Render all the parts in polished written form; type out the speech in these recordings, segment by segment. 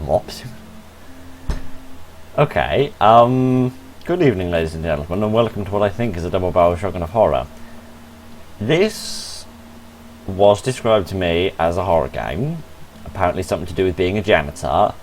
Mops. Okay, good evening, ladies and gentlemen, and welcome to what I think is a double barrel shotgun of horror. This was described to me as a horror game, apparently something to do with being a janitor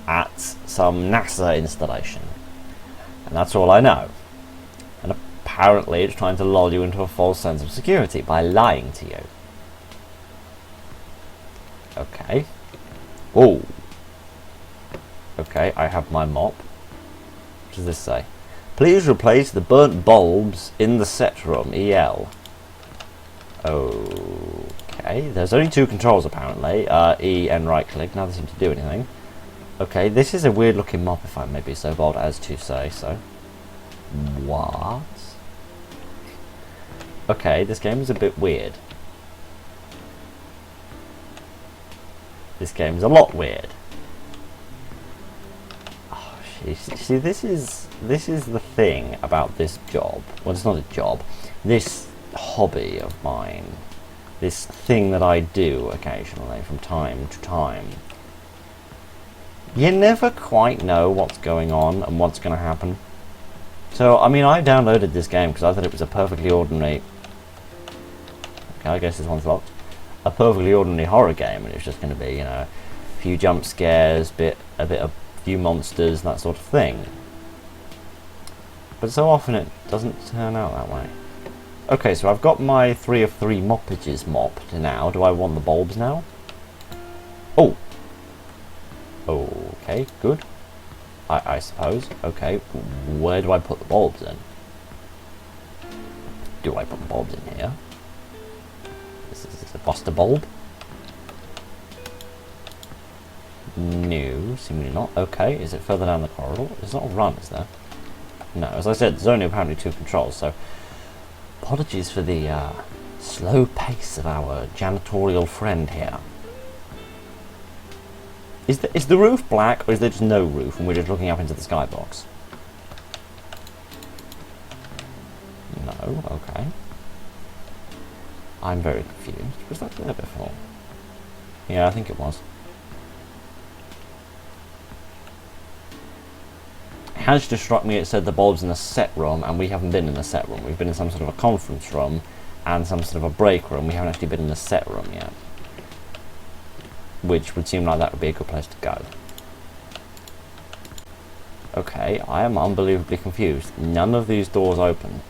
at some NASA installation. And that's all I know. And apparently it's trying to lull you into a false sense of security by lying to you. Okay. Whoa. Okay, I have my mop. What does this say? Please replace the burnt bulbs in the set room, EL. Okay, there's only two controls apparently, E and right click, neither seem to do anything. Okay, this is a weird looking mop if I may be so bold as to say so. What? Okay, this game is a bit weird. This game's a lot weird. Oh, see, this is the thing about this job. Well, it's not a job. This hobby of mine. This thing that I do occasionally from time to time. You never quite know what's going on and what's going to happen. So, I mean, I downloaded this game because I thought it was a perfectly ordinary... Okay, I guess this one's locked. A perfectly ordinary horror game, and it's just going to be, you know, a few jump scares, a few monsters, that sort of thing. But so often it doesn't turn out that way. Okay, so I've got my 3 of 3 moppages mopped now. Do I want the bulbs now? Oh! Okay, good. I suppose. Okay, where do I put the bulbs in? Do I put the bulbs in here? Is this a Buster bulb? No, seemingly not. Okay, is it further down the corridor? There's not a run, is there? No, as I said, there's only apparently 2 controls, so... Apologies for the slow pace of our janitorial friend here. Is the roof black, or is there just no roof and we're just looking up into the skybox? No, okay. I'm very confused. Was that there before? Yeah, I think it was. It has just struck me it said the bulb's in the set room, and we haven't been in the set room. We've been in some sort of a conference room and some sort of a break room. We haven't actually been in the set room yet. Which would seem like that would be a good place to go. Okay, I am unbelievably confused. None of these doors open.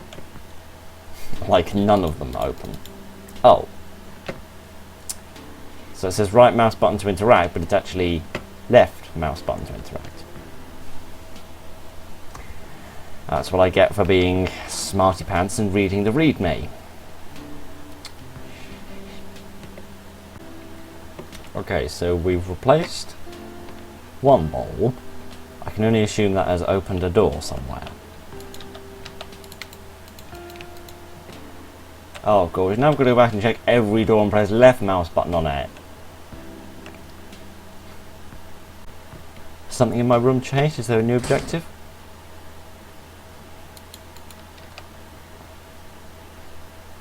Like, none of them open. Oh. So it says right mouse button to interact, but it's actually left mouse button to interact. That's what I get for being smarty pants and reading the readme. Okay, so we've replaced one bulb. I can only assume that has opened a door somewhere. Oh, gosh, now I've got to go back and check every door and press left mouse button on it. Something in my room changed? Is there a new objective?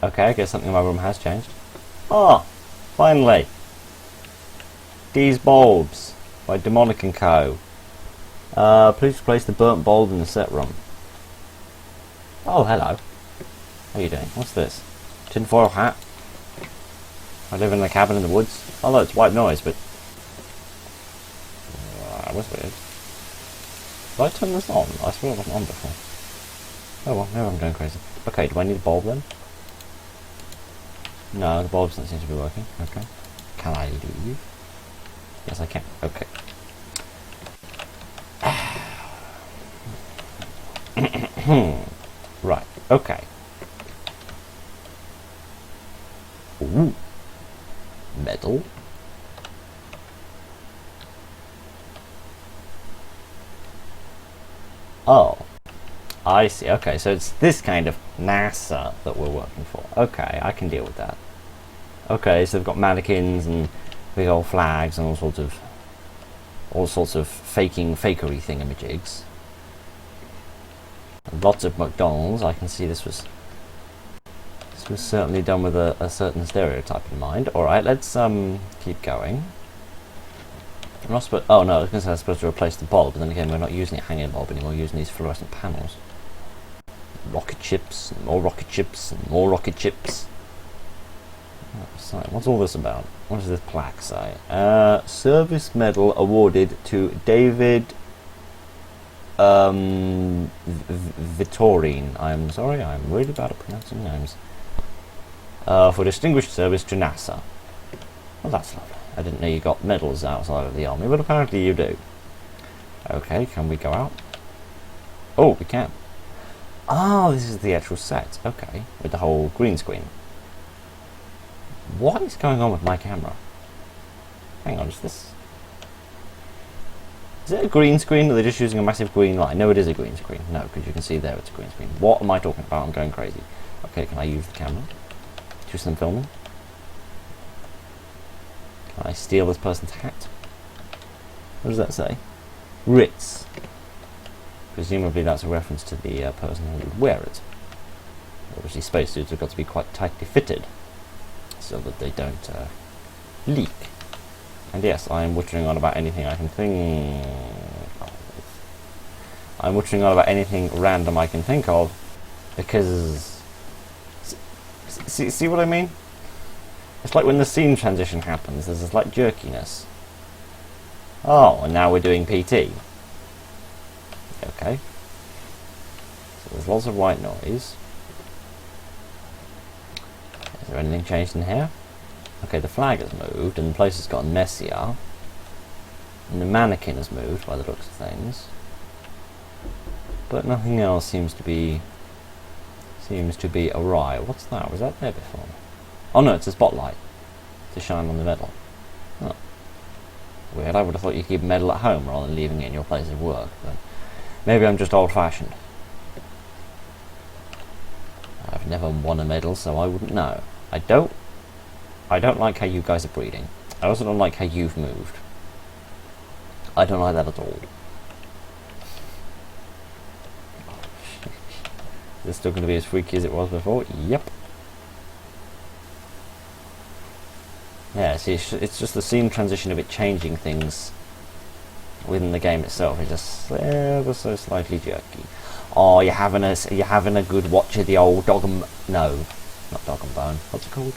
Okay, I guess something in my room has changed. Ah, finally! These bulbs by Demonic & Co. Please replace the burnt bulb in the set room. Oh, hello. How are you doing? What's this? Tinfoil hat? I live in a cabin in the woods. Oh no, it's white noise, but... that was weird. Did I turn this on? I swear it wasn't on before. Oh well, maybe I'm going crazy. Okay, do I need a bulb then? No, the bulbs don't seem to be working. Okay. Can I leave? Yes, I can. Okay. Right. Okay. Ooh. Metal. Oh. I see. Okay, so it's this kind of NASA that we're working for. Okay, I can deal with that. Okay, so they've got mannequins and big old flags and all sorts of fakery thingamajigs. Lots of McDonald's. I can see this was certainly done with a certain stereotype in mind. All right, let's keep going. I'm not supposed. Oh no, I was going to say I'm supposed to replace the bulb, but then again, we're not using a hanging bulb anymore. We're using these fluorescent panels. Rocket chips, and more rocket chips, and more rocket chips. What's all this about? What does this plaque say? Service medal awarded to David Vitorine. I'm sorry, I'm really bad at pronouncing names. For distinguished service to NASA. Well, that's lovely. I didn't know you got medals outside of the army, but apparently you do. Okay, can we go out? Oh, we can. Oh, this is the actual set. Okay, with the whole green screen. What is going on with my camera? Hang on, is this... Is it a green screen, or are they just using a massive green light? No, it is a green screen. No, because you can see there it's a green screen. What am I talking about? I'm going crazy. Okay, can I use the camera? Do some filming? Can I steal this person's hat? What does that say? Ritz. Presumably that's a reference to the person who would wear it. Obviously spacesuits have got to be quite tightly fitted, so that they don't leak. And yes, I am wittering on about anything I can think of. I'm wittering on about anything random I can think of, because... See what I mean? It's like when the scene transition happens, there's a slight jerkiness. Oh, and now we're doing PT. Okay. So there's lots of white noise. Is there anything changed in here? Okay, the flag has moved, and the place has gotten messier. And the mannequin has moved, by the looks of things. But nothing else seems to be awry. What's that? Was that there before? Oh no, it's a spotlight to shine on the medal. Oh. Weird, I would have thought you could keep a medal at home rather than leaving it in your place of work, but maybe I'm just old-fashioned. I've never won a medal, so I wouldn't know. I don't like how you guys are breeding. I also don't like how you've moved. I don't like that at all. Is this still going to be as freaky as it was before? Yep. Yeah, see, it's just the scene transition of it changing things within the game itself. It's just ever so slightly jerky. Oh, you're having a good watch of the old dog and... No, not dog and bone. What's it called?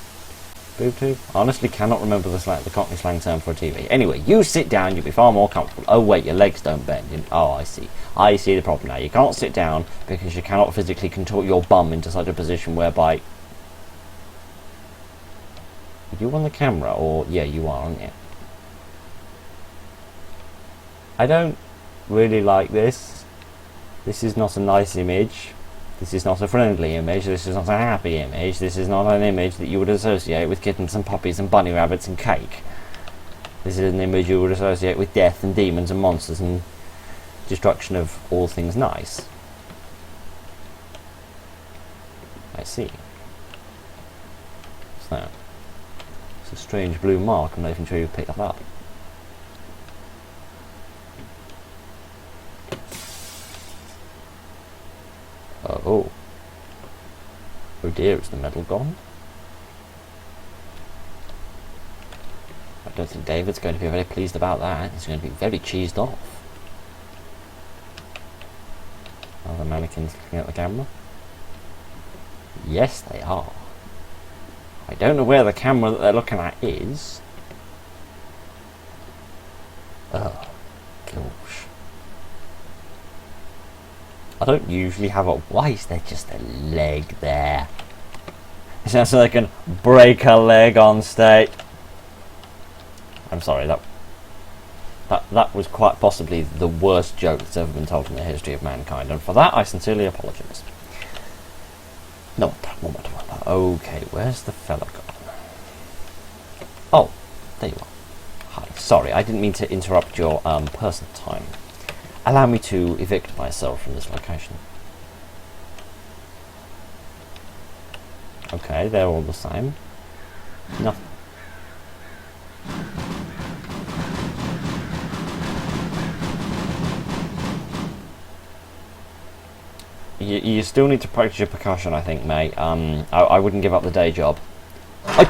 Boob tube? I honestly cannot remember the Cockney slang term for a TV. Anyway, you sit down, you'll be far more comfortable. Oh wait, your legs don't bend. Oh, I see. I see the problem now. You can't sit down because you cannot physically contort your bum into such a position whereby... Are you on the camera? Or... Yeah, you are, aren't you? I don't really like this. This is not a nice image. This is not a friendly image. This is not a happy image. This is not an image that you would associate with kittens and puppies and bunny rabbits and cake. This is an image you would associate with death and demons and monsters and destruction of all things nice. I see. What's that? It's a strange blue mark. I'm not even sure you picked that up. Oh. Oh dear, is the medal gone? I don't think David's going to be very pleased about that. He's going to be very cheesed off. Are the mannequins looking at the camera? Yes, they are. I don't know where the camera that they're looking at is. Oh, gosh. I don't usually have a... Why is there just a leg there? Is that so they can break a leg on stage? I'm sorry, that was quite possibly the worst joke that's ever been told in the history of mankind, and for that I sincerely apologise. No matter what. Okay, where's the fella gone? Oh, there you are. Hi, sorry, I didn't mean to interrupt your personal time. Allow me to evict myself from this location. Okay, they're all the same. Nothing. You still need to practice your percussion, I think, mate. I wouldn't give up the day job. You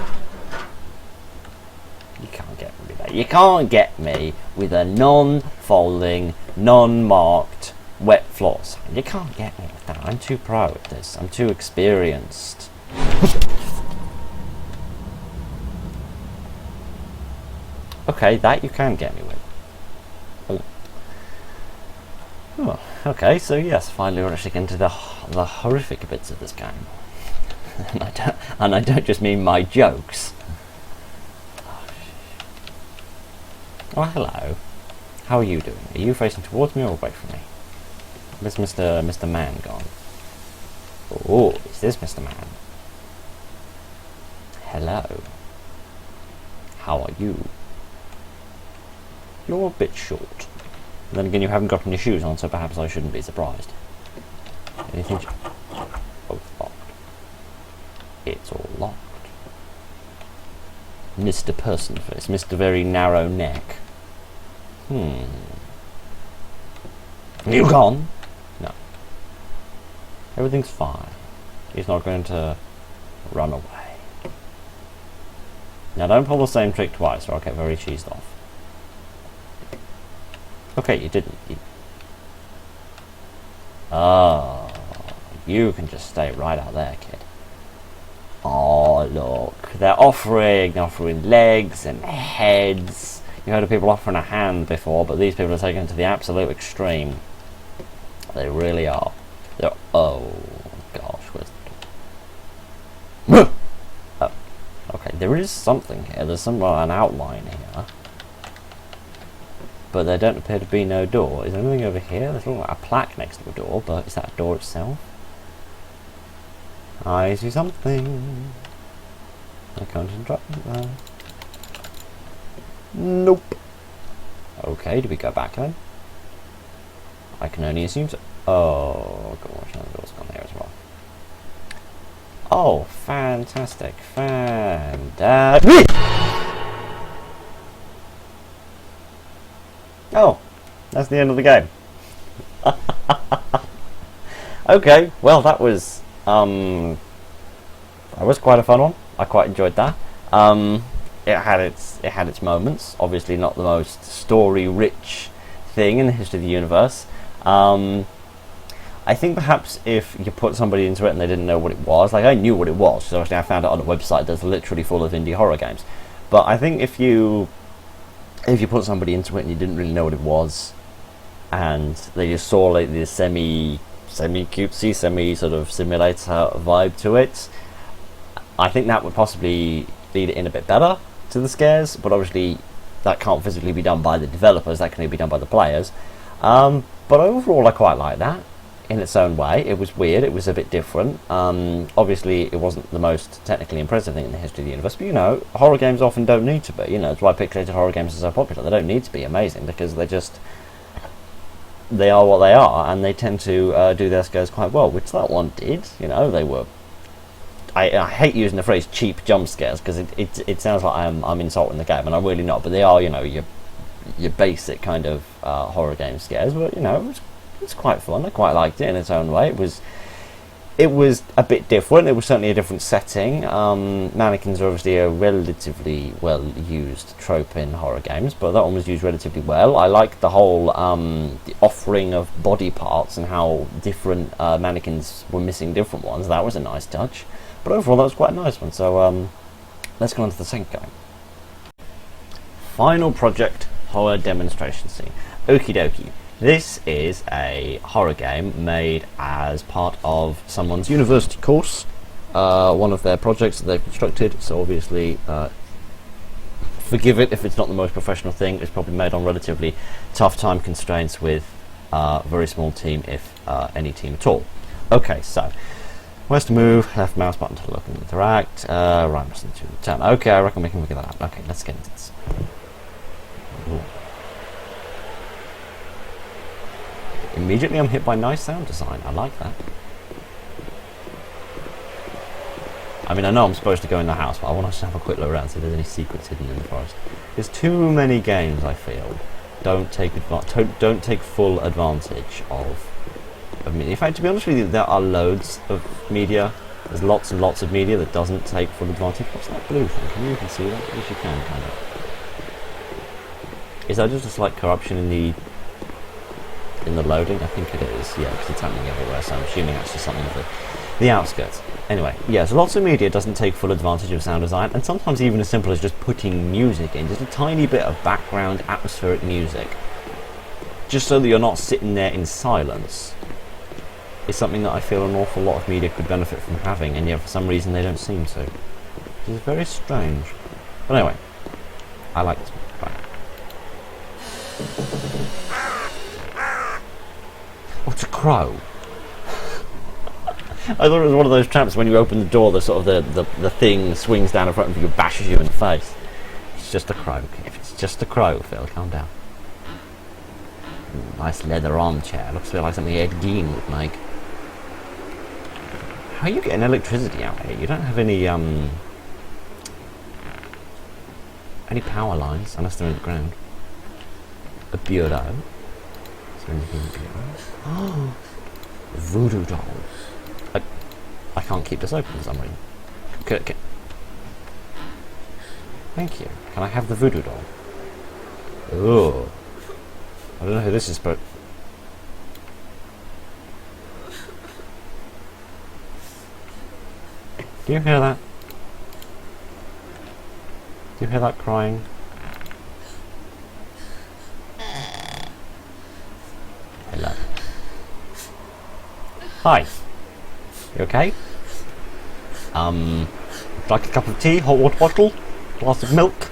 can't get rid of You can't get me with a non-folding, non-marked wet floor sign. You can't get me with that. I'm too pro at this. I'm too experienced. Okay, that you can get me with. Oh, okay, so yes, finally we're actually getting to the horrific bits of this game. and I don't just mean my jokes. Oh, hello. How are you doing? Are you facing towards me or away from me? Where's Mr. Man gone? Oh, is this Mr. Man? Hello. How are you? You're a bit short. And then again, you haven't got any shoes on, so perhaps I shouldn't be surprised. Anything? Oh, it's locked. It's all locked. Mr. Person Face, Mr. Very Narrow Neck. You gone? No. Everything's fine. He's not going to run away. Now don't pull the same trick twice or I'll get very cheesed off. Okay, you didn't. Oh, you can just stay right out there, kid. Oh, look. They're offering legs and heads. You heard of people offering a hand before, but these people are taking it to the absolute extreme. They really are. They're, oh, gosh. Where's the door? Oh, okay, there is something here. There's an outline here. But there don't appear to be no door. Is there anything over here? There's like a plaque next to a door, but is that a door itself? I see something. I can't interrupt that. Nope. Okay, do we go back then? I can only assume so. Oh gosh, another door's gone there as well. Oh, fantastic. Oh, that's the end of the game. Okay, well that was quite a fun one. I quite enjoyed that. It had its moments. Obviously, not the most story-rich thing in the history of the universe. I think perhaps if you put somebody into it and they didn't know what it was, like I knew what it was, so actually I found it on a website that's literally full of indie horror games. But I think if you put somebody into it and you didn't really know what it was, and they just saw like this semi cutesy, semi sort of simulator vibe to it, I think that would possibly lead it in a bit better to the scares. But obviously, that can't physically be done by the developers. That can only be done by the players. But overall, I quite like that in its own way. It was weird. It was a bit different. Obviously, it wasn't the most technically impressive thing in the history of the universe. But you know, horror games often don't need to be. You know, that's why pixelated horror games are so popular. They don't need to be amazing because they are what they are, and they tend to do their scares quite well, which that one did. You know, they were. I hate using the phrase cheap jump scares because it sounds like I'm insulting the game, and I'm really not. But they are, you know, your basic kind of horror game scares. But you know, it was quite fun. I quite liked it in its own way. It was a bit different. It was certainly a different setting. Mannequins are obviously a relatively well used trope in horror games, but that one was used relatively well. I liked the whole the offering of body parts and how different mannequins were missing different ones. That was a nice touch. But overall, that was quite a nice one. So let's go on to the second game. Final project horror demonstration scene. Okie dokie. This is a horror game made as part of someone's university course. One of their projects that they've constructed. So obviously, forgive it if it's not the most professional thing. It's probably made on relatively tough time constraints with a very small team, if any team at all. Okay, so. Where's to move? Left mouse button to look and interact. Right mouse to turn. Okay, I reckon we can figure that out. Okay, let's get into this. Ooh. Immediately I'm hit by nice sound design. I like that. I mean, I know I'm supposed to go in the house, but I want to just have a quick look around, see if there's any secrets hidden in the forest. There's too many games, I feel, don't take full advantage of media. In fact, to be honest with you, there are loads of media. There's lots and lots of media that doesn't take full advantage. What's that blue thing? Can you even see that? Yes, you can, kind of. Is that just a slight corruption in the loading? I think it is, yeah, because it's happening everywhere, so I'm assuming that's just something of the outskirts. Anyway, yeah, so lots of media doesn't take full advantage of sound design, and sometimes even as simple as just putting music in, just a tiny bit of background atmospheric music, just so that you're not sitting there in silence, is something that I feel an awful lot of media could benefit from having, and yet for some reason they don't seem to. Which is very strange. But anyway, I like this one. Right. Oh, it's a crow. I thought it was one of those traps when you open the door, the sort of the thing swings down in front of you and bashes you in the face. It's just a crow. If it's just a crow, Phil, calm down. Nice leather armchair. Looks a bit like something Ed Gein would make. How are you getting electricity out here? You don't have any power lines, unless they're in the ground. A bureau. Is there anything in the bureau? Oh, voodoo dolls. I can't keep this open for some reason. Thank you. Can I have the voodoo doll? Oh. I don't know who this is, but... Do you hear that? Do you hear that crying? Hello. Hi. You okay? Would you like a cup of tea, hot water bottle, glass of milk,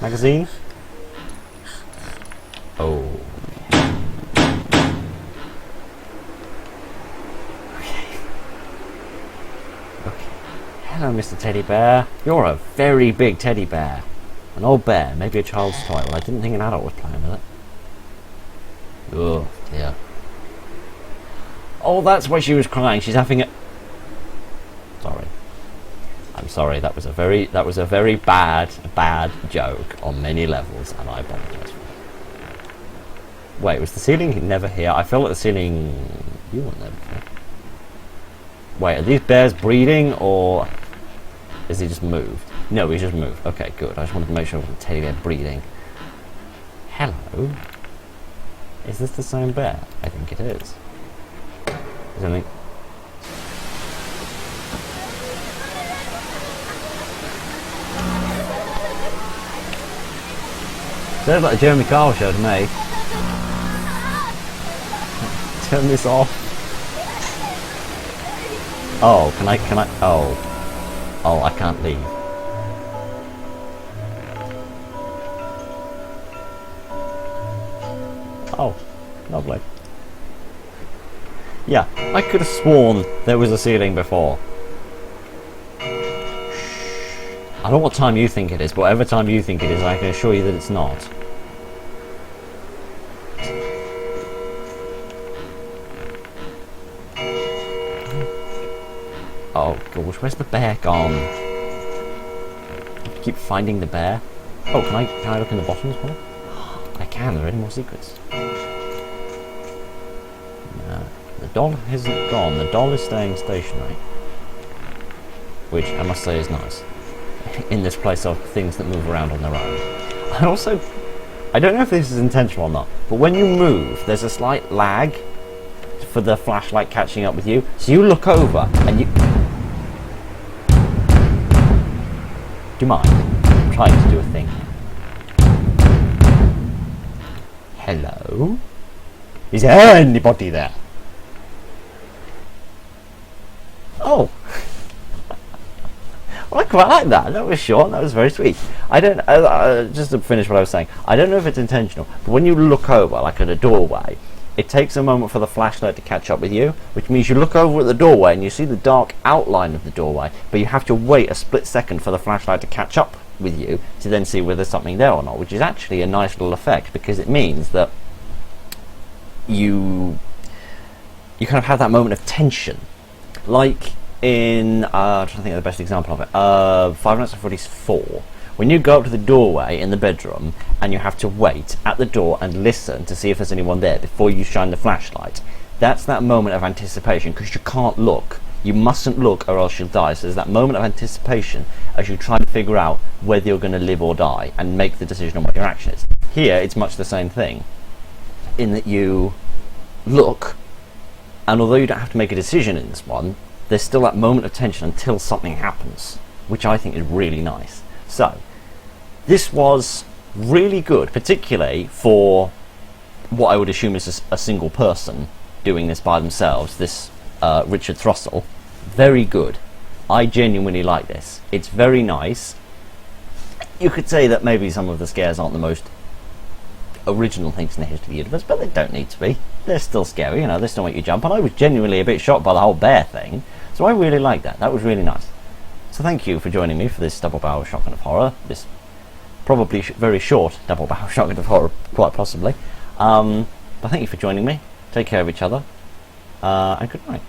magazine? Oh. Okay. Hello, Mr. Teddy Bear. You're a very big teddy bear. An old bear, maybe a child's toy. Well, I didn't think an adult was playing with it. Oh, dear. Oh, that's why she was crying. She's having a... Sorry. I'm sorry. That was a very bad joke on many levels, and I apologise for it. Wait, was the ceiling never here? I feel like the ceiling... You weren't there before. Wait, are these bears breeding, or... Is he just moved? No, he's just moved. Okay, good. I just wanted to make sure it was a teddy bear breeding. Hello? Is this the same bear? I think it is. Is anything... Sounds like a Jeremy Kyle show to me. Turn this off. Oh, can I, oh, I can't leave. Oh, lovely. Yeah, I could have sworn there was a ceiling before. I don't know what time you think it is, but whatever time you think it is, I can assure you that it's not. Oh gosh, where's the bear gone? I keep finding the bear. Oh, can I look in the bottom as well? I can. Are there any more secrets? No, the doll hasn't gone. The doll is staying stationary, which I must say is nice. In this place of things that move around on their own. I don't know if this is intentional or not, but when you move, there's a slight lag for the flashlight catching up with you. So you look over and you... Do you mind? I'm trying to do a thing. Hello? Is there anybody there? Oh! Well, I quite like that. That was short. That was very sweet. I don't... just to finish what I was saying, I don't know if it's intentional, but when you look over, like at a doorway, it takes a moment for the flashlight to catch up with you, which means you look over at the doorway and you see the dark outline of the doorway, but you have to wait a split second for the flashlight to catch up with you to then see whether there's something there or not, which is actually a nice little effect, because it means that you kind of have that moment of tension, like in I'm trying to think of the best example of it. Five Nights at Freddy's 4. When you go up to the doorway in the bedroom and you have to wait at the door and listen to see if there's anyone there before you shine the flashlight. That's that moment of anticipation, because you can't look. You mustn't look or else you'll die. So there's that moment of anticipation as you try to figure out whether you're going to live or die and make the decision on what your action is. Here it's much the same thing, in that you look, and although you don't have to make a decision in this one, there's still that moment of tension until something happens, which I think is really nice. So this was really good, particularly for what I would assume is a single person doing this by themselves, this Richard Thrussell. Very good. I genuinely like this. It's very nice. You could say that maybe some of the scares aren't the most original things in the history of the universe, but they don't need to be. They're still scary, you know, they still make you jump, and I was genuinely a bit shocked by the whole bear thing, so I really liked that. That was really nice. So thank you for joining me for this double barrel shotgun of horror, this probably very short double barrel shotgun of horror, quite possibly. But thank you for joining me. Take care of each other, and good night.